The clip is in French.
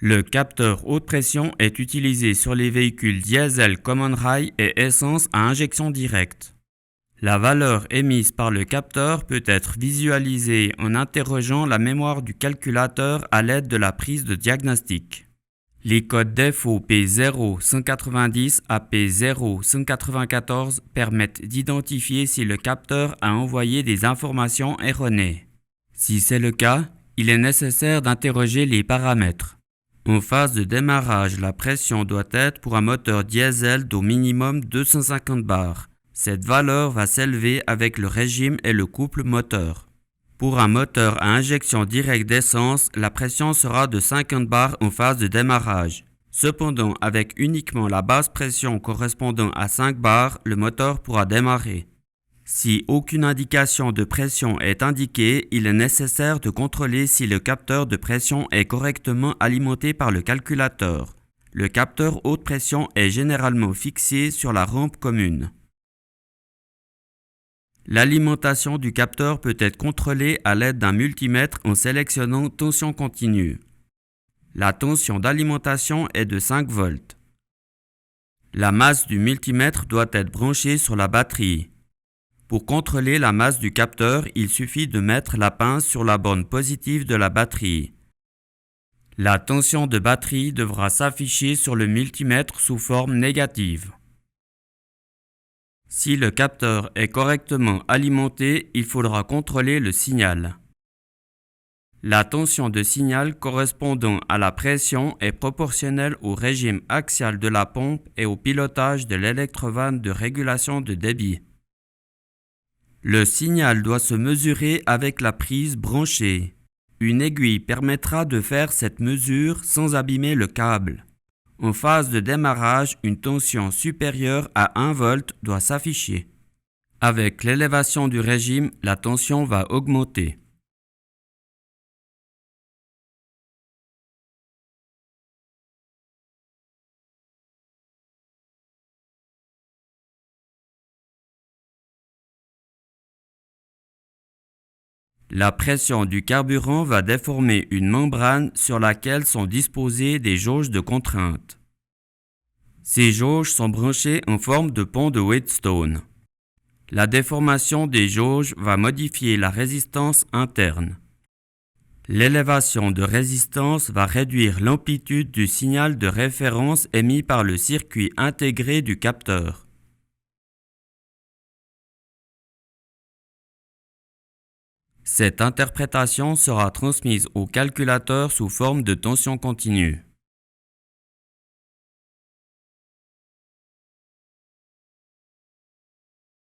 Le capteur haute pression est utilisé sur les véhicules diesel common rail et essence à injection directe. La valeur émise par le capteur peut être visualisée en interrogeant la mémoire du calculateur à l'aide de la prise de diagnostic. Les codes défauts P0-190 à P0-194 permettent d'identifier si le capteur a envoyé des informations erronées. Si c'est le cas, il est nécessaire d'interroger les paramètres. En phase de démarrage, la pression doit être pour un moteur diesel d'au minimum 250 bars. Cette valeur va s'élever avec le régime et le couple moteur. Pour un moteur à injection directe d'essence, la pression sera de 50 bars en phase de démarrage. Cependant, avec uniquement la basse pression correspondant à 5 bars, le moteur pourra démarrer. Si aucune indication de pression est indiquée, il est nécessaire de contrôler si le capteur de pression est correctement alimenté par le calculateur. Le capteur haute pression est généralement fixé sur la rampe commune. L'alimentation du capteur peut être contrôlée à l'aide d'un multimètre en sélectionnant tension continue. La tension d'alimentation est de 5 volts. La masse du multimètre doit être branchée sur la batterie. Pour contrôler la masse du capteur, il suffit de mettre la pince sur la borne positive de la batterie. La tension de batterie devra s'afficher sur le multimètre sous forme négative. Si le capteur est correctement alimenté, il faudra contrôler le signal. La tension de signal correspondant à la pression est proportionnelle au régime axial de la pompe et au pilotage de l'électrovanne de régulation de débit. Le signal doit se mesurer avec la prise branchée. Une aiguille permettra de faire cette mesure sans abîmer le câble. En phase de démarrage, une tension supérieure à 1 volt doit s'afficher. Avec l'élévation du régime, la tension va augmenter. La pression du carburant va déformer une membrane sur laquelle sont disposées des jauges de contrainte. Ces jauges sont branchées en forme de pont de Wheatstone. La déformation des jauges va modifier la résistance interne. L'élévation de résistance va réduire l'amplitude du signal de référence émis par le circuit intégré du capteur. Cette interprétation sera transmise au calculateur sous forme de tension continue.